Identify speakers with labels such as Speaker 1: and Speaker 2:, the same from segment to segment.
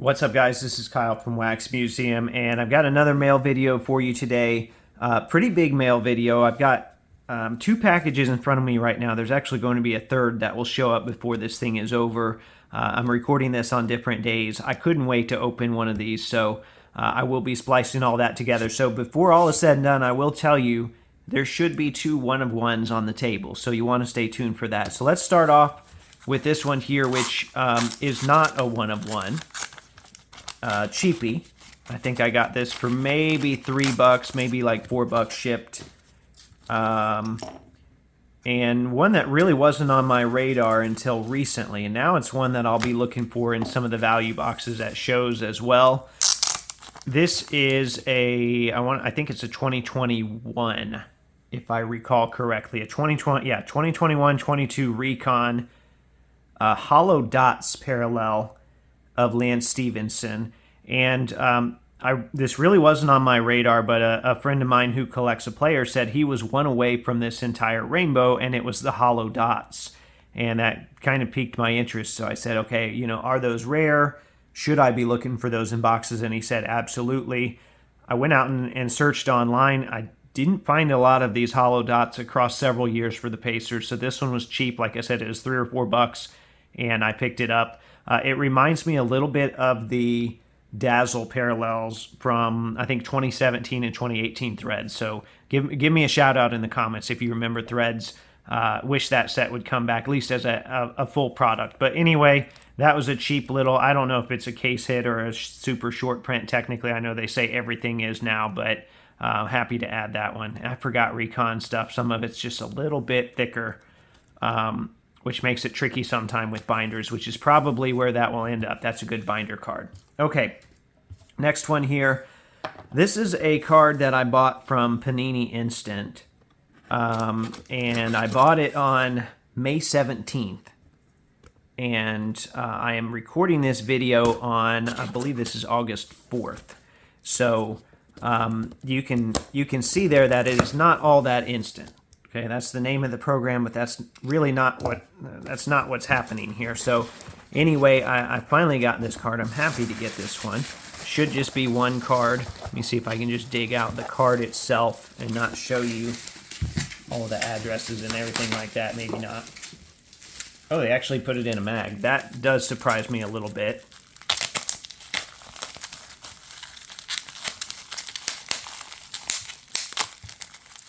Speaker 1: What's up, guys? This is Kyle from Wax Museum, and I've got another mail video for you today. Pretty big mail video. I've got two packages in front of me right now. There's actually going to be a third that will show up before this thing is over. I'm recording this on different days. I couldn't wait to open one of these, so I will be splicing all that together. So before all is said and done, I will tell you there should be two one-of-ones on the table, so you want to stay tuned for that. So let's start off with this one here, which is not a one-of-one. Cheapy. I think I got this for maybe $3, maybe like $4 shipped. And one that really wasn't on my radar until recently, and now it's one that I'll be looking for in some of the value boxes at shows as well. This is I think it's a 2021, if I recall correctly, a 2021-22 Recon hollow dots parallel of Lance Stephenson. And this really wasn't on my radar, but a friend of mine who collects a player said he was one away from this entire rainbow, and it was the hollow dots. And that kind of piqued my interest. So I said, okay, are those rare? Should I be looking for those in boxes? And he said, absolutely. I went out and searched online. I didn't find a lot of these hollow dots across several years for the Pacers. So this one was cheap. Like I said, it was $3 or $4, and I picked it up. It reminds me a little bit of the Dazzle parallels from, I think, 2017 and 2018 Threads. So give me a shout out in the comments if you remember Threads. Wish that set would come back, at least as a full product. But anyway, that was a cheap little, I don't know if it's a case hit or a super short print. Technically, I know they say everything is now, but happy to add that one. I forgot Recon stuff. Some of it's just a little bit thicker, which makes it tricky sometime with binders, which is probably where that will end up. That's a good binder card. Okay, next one here. This is a card that I bought from Panini Instant, and I bought it on May 17th. And I am recording this video on, I believe this is August 4th. So you can see there that it is not all that instant. Okay, that's the name of the program, but that's really not what's happening here. So anyway, I finally got this card. I'm happy to get this one. Should just be one card. Let me see if I can just dig out the card itself and not show you all the addresses and everything like that. Maybe not. Oh, they actually put it in a mag. That does surprise me a little bit.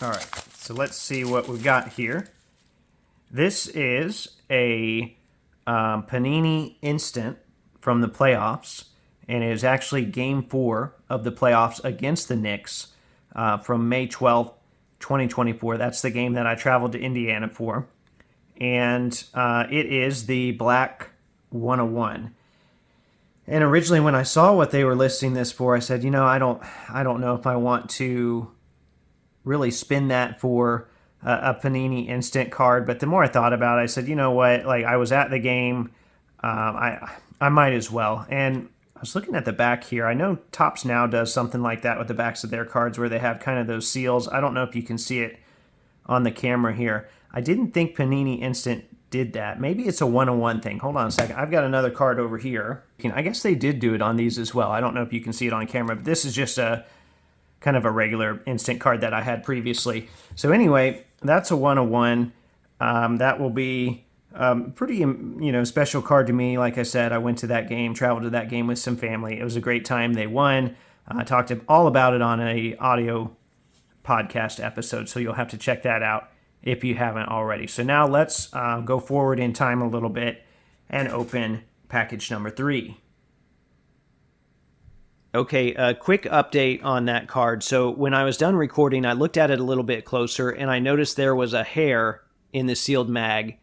Speaker 1: All right, so let's see what we've got here. This is a Panini Instant from the playoffs, and it is actually Game 4 of the playoffs against the Knicks from May 12th, 2024. That's the game that I traveled to Indiana for. And it is the Black 101. And originally when I saw what they were listing this for, I said, I don't know if I want to really spin that for a Panini Instant card. But the more I thought about it, I said, you know what? Like, I was at the game. I might as well. And I was looking at the back here. I know Topps Now does something like that with the backs of their cards where they have kind of those seals. I don't know if you can see it on the camera here. I didn't think Panini Instant did that. Maybe it's a one-on-one thing. Hold on a second. I've got another card over here. I guess they did do it on these as well. I don't know if you can see it on camera, but this is just a kind of a regular instant card that I had previously. So anyway, that's a one-on-one. That will be pretty, special card to me. Like I said, I went to that game, traveled to that game with some family. It was a great time. They won. I talked all about it on a audio podcast episode, so you'll have to check that out if you haven't already. So now let's go forward in time a little bit and open package number 3. Okay, a quick update on that card. So when I was done recording, I looked at it a little bit closer, and I noticed there was a hair in the sealed mag.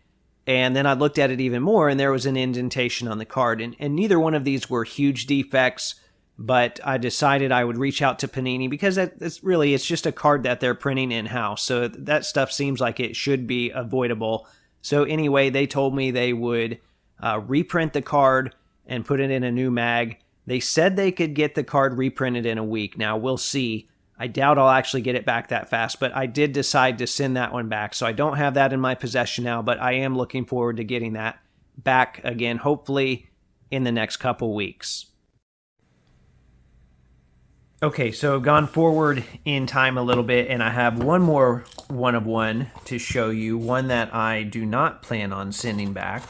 Speaker 1: And then I looked at it even more, and there was an indentation on the card. And neither one of these were huge defects, but I decided I would reach out to Panini because it's just a card that they're printing in-house. So that stuff seems like it should be avoidable. So anyway, they told me they would reprint the card and put it in a new mag. They said they could get the card reprinted in a week. Now, we'll see. I doubt I'll actually get it back that fast, but I did decide to send that one back. So I don't have that in my possession now, but I am looking forward to getting that back again, hopefully in the next couple weeks. Okay, so I've gone forward in time a little bit, and I have one more one of one to show you, one that I do not plan on sending back,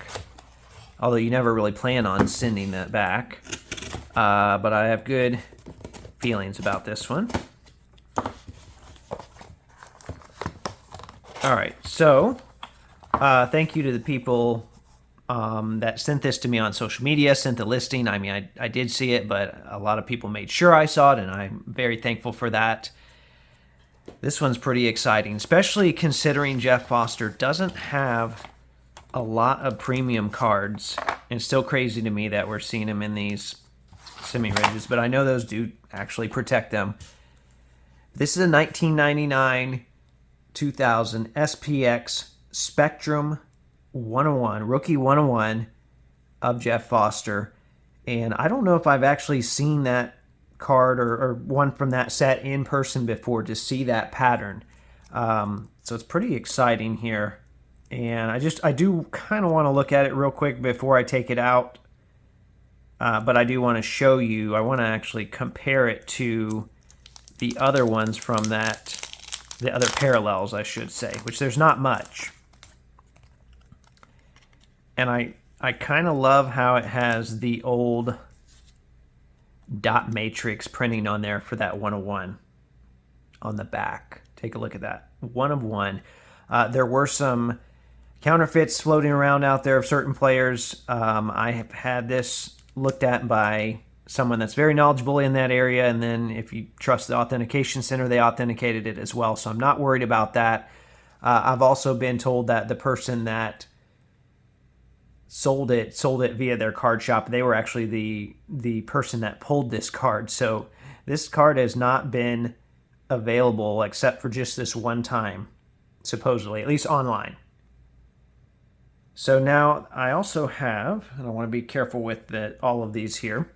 Speaker 1: although you never really plan on sending that back, but I have good feelings about this one. All right, so thank you to the people that sent this to me on social media, sent the listing. I mean, I did see it, but a lot of people made sure I saw it, and I'm very thankful for that. This one's pretty exciting, especially considering Jeff Foster doesn't have a lot of premium cards. And it's still crazy to me that we're seeing him in these semi-rigids, but I know those do actually protect them. This is a 1999 2000 SPX Spectrum 101, rookie 101 of Jeff Foster. And I don't know if I've actually seen that card or one from that set in person before to see that pattern. So it's pretty exciting here. And I do kind of want to look at it real quick before I take it out. But I do want to show you, I want to actually compare it to the other ones from that, the other parallels, I should say, which there's not much. And I kind of love how it has the old dot matrix printing on there for that 101 on the back. Take a look at that. One of one. There were some counterfeits floating around out there of certain players. I have had this looked at by someone that's very knowledgeable in that area, and then if you trust the authentication center, they authenticated it as well. So I'm not worried about that. I've also been told that the person that sold it via their card shop. They were actually the person that pulled this card. So this card has not been available except for just this one time, supposedly, at least online. So now I also have, and I want to be careful with all of these here.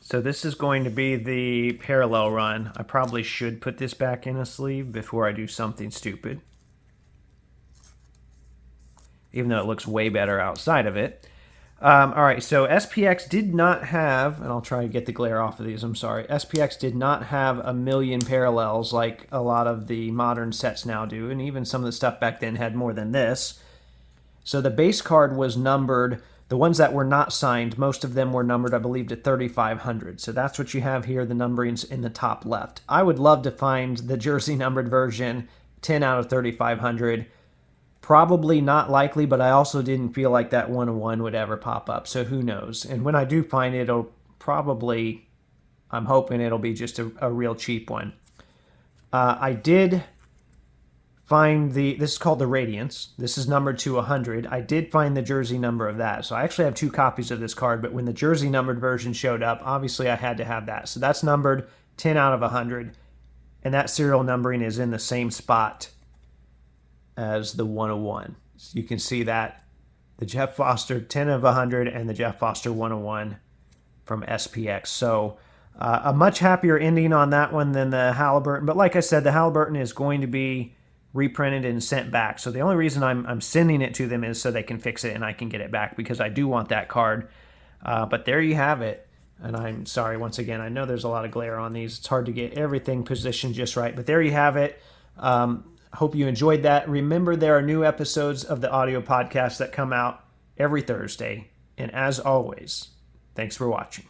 Speaker 1: So this is going to be the parallel run. I probably should put this back in a sleeve before I do something stupid, even though it looks way better outside of it. All right, so SPX did not have, and I'll try to get the glare off of these, I'm sorry. SPX did not have a million parallels like a lot of the modern sets now do, and even some of the stuff back then had more than this. So the base card was numbered, the ones that were not signed, most of them were numbered, I believe, to 3,500. So that's what you have here, the numberings in the top left. I would love to find the jersey numbered version, 10 out of 3,500. Probably not likely, but I also didn't feel like that 101 would ever pop up, so who knows. And when I do find it, it'll probably, I'm hoping it'll be just a real cheap one. I did find this is called the Radiance. This is numbered to 100. I did find the jersey number of that. So I actually have 2 copies of this card, but when the jersey numbered version showed up, obviously I had to have that. So that's numbered 10 out of 100, and that serial numbering is in the same spot as the 101. So you can see that the Jeff Foster 10 of 100 and the Jeff Foster 101 from SPX. So a much happier ending on that one than the Halliburton. But like I said, the Halliburton is going to be reprinted and sent back. So the only reason I'm sending it to them is so they can fix it and I can get it back, because I do want that card. But there you have it. And I'm sorry, once again, I know there's a lot of glare on these. It's hard to get everything positioned just right. But there you have it. Hope you enjoyed that. Remember, there are new episodes of the audio podcast that come out every Thursday. And as always, thanks for watching.